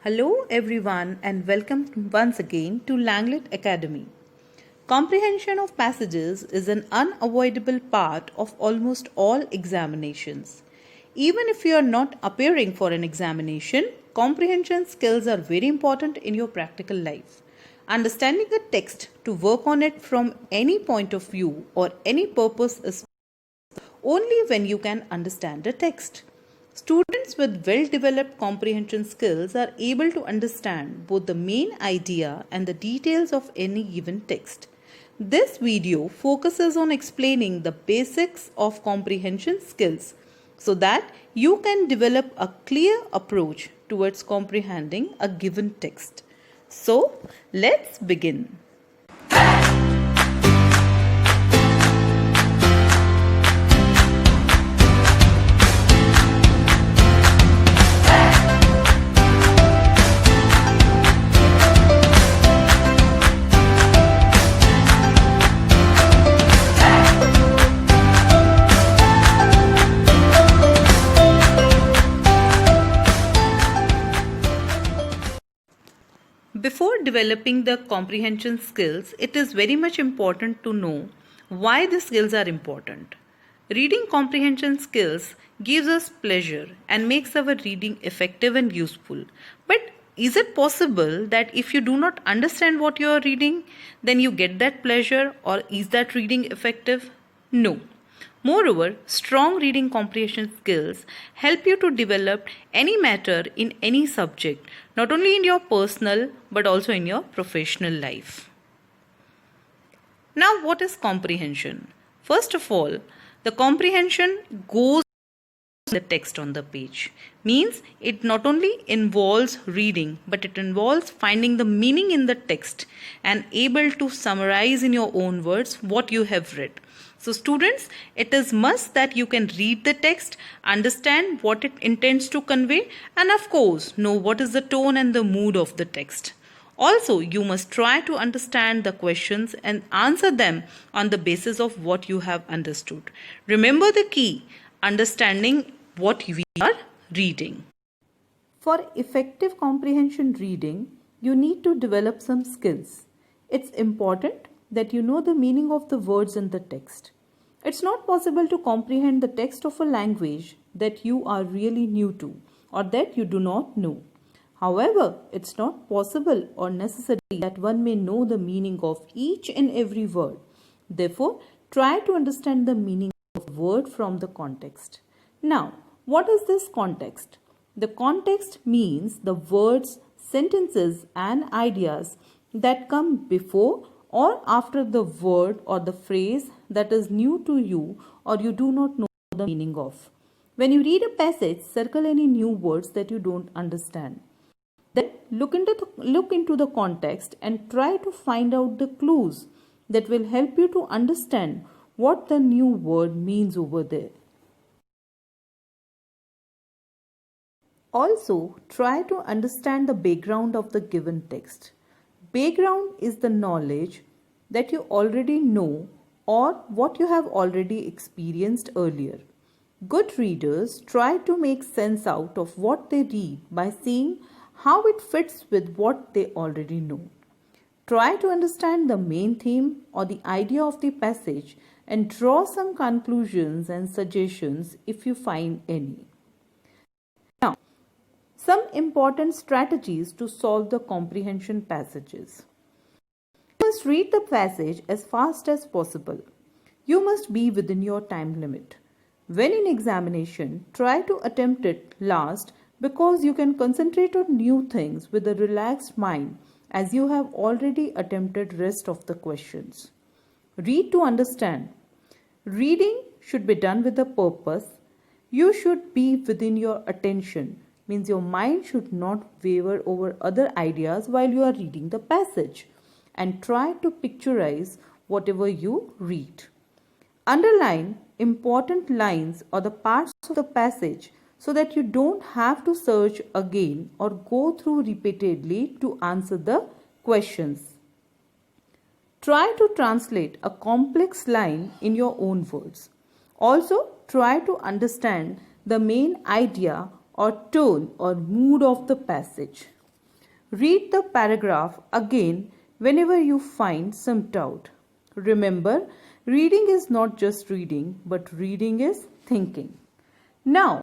Hello, everyone, and welcome once again to Langlet Academy. Comprehension of passages is an unavoidable part of almost all examinations. Even if you are not appearing for an examination, comprehension skills are very important in your practical life. Understanding a text to work on it from any point of view or any purpose is only when you can understand the text. Students with well developed comprehension skills are able to understand both the main idea and the details of any given text. This video focuses on explaining the basics of comprehension skills so that you can develop a clear approach towards comprehending a given text. So, let's begin. Before developing the comprehension skills, it is very much important to know why the skills are important. Reading comprehension skills gives us pleasure and makes our reading effective and useful. But is it possible that if you do not understand what you are reading, then you get that pleasure, or is that reading effective? No. Moreover, strong reading comprehension skills help you to develop any matter in any subject, not only in your personal but also in your professional life. Now, what is comprehension? First of all, the comprehension goes the text on the page, means it not only involves reading but it involves finding the meaning in the text and able to summarize in your own words what you have read. So students, it is must that you can read the text, understand what it intends to convey, and of course know what is the tone and the mood of the text. Also, you must try to understand the questions and answer them on the basis of what you have understood. Remember the key, understanding what we are reading. For effective comprehension reading, you need to develop some skills. It's important that you know the meaning of the words in the text. It's not possible to comprehend the text of a language that you are really new to or that you do not know. However, it's not possible or necessary that one may know the meaning of each and every word. Therefore, try to understand the meaning of a word from the context. Now, what is this context? The context means the words, sentences, and ideas that come before or after the word or the phrase that is new to you or you do not know the meaning of. When you read a passage, circle any new words that you don't understand. Then look into the context and try to find out the clues that will help you to understand what the new word means over there. Also, try to understand the background of the given text. Background is the knowledge that you already know or what you have already experienced earlier. Good readers try to make sense out of what they read by seeing how it fits with what they already know. Try to understand the main theme or the idea of the passage and draw some conclusions and suggestions if you find any. Now, some important strategies to solve the comprehension passages. You must read the passage as fast as possible. You must be within your time limit. When in examination, try to attempt it last because you can concentrate on new things with a relaxed mind as you have already attempted rest of the questions. Read to understand. Reading should be done with a purpose. You should be within your attention, means your mind should not waver over other ideas while you are reading the passage, and try to picturize whatever you read. Underline important lines or the parts of the passage so that you don't have to search again or go through repeatedly to answer the questions. Try to translate a complex line in your own words. Also, try to understand the main idea or tone or mood of the passage. Read the paragraph again whenever you find some doubt. Remember, reading is not just reading, but reading is thinking. Now,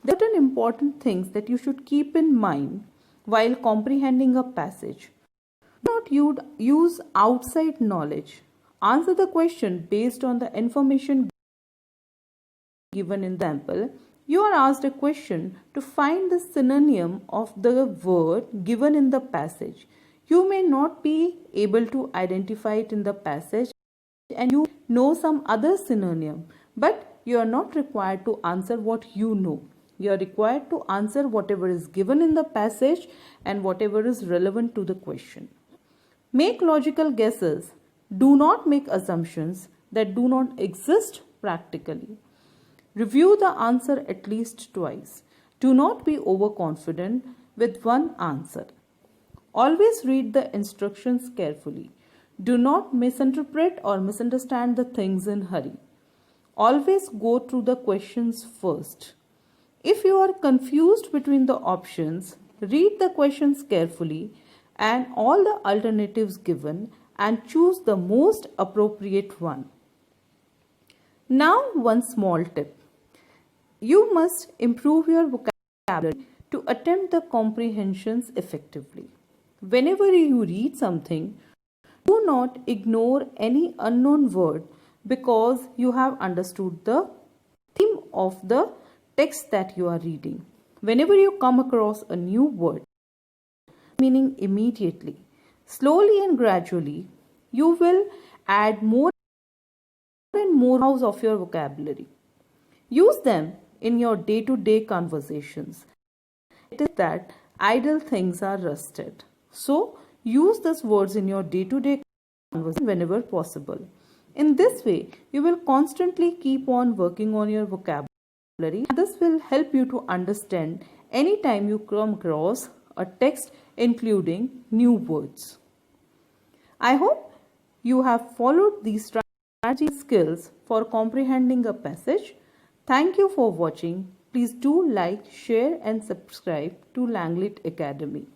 there are certain important things that you should keep in mind while comprehending a passage. Do not use outside knowledge. Answer the question based on the information given in the example. You are asked a question to find the synonym of the word given in the passage. You may not be able to identify it in the passage and you know some other synonym, but you are not required to answer what you know. You are required to answer whatever is given in the passage and whatever is relevant to the question. Make logical guesses. Do not make assumptions that do not exist practically. Review the answer at least twice. Do not be overconfident with one answer. Always read the instructions carefully. Do not misinterpret or misunderstand the things in hurry. Always go through the questions first. If you are confused between the options, read the questions carefully and all the alternatives given and choose the most appropriate one. Now, one small tip. You must improve your vocabulary to attempt the comprehensions effectively. Whenever you read something, do not ignore any unknown word because you have understood the theme of the text that you are reading. Whenever you come across a new word, meaning immediately, slowly and gradually, you will add more and more of your vocabulary. Use them in your day-to-day conversations. It is that idle things are rusted. So, use these words in your day-to-day conversation whenever possible. In this way, you will constantly keep on working on your vocabulary. This will help you to understand anytime you come across a text including new words. I hope you have followed these strategy skills for comprehending a passage. Thank you for watching. Please do like, share and subscribe to Langlet Academy.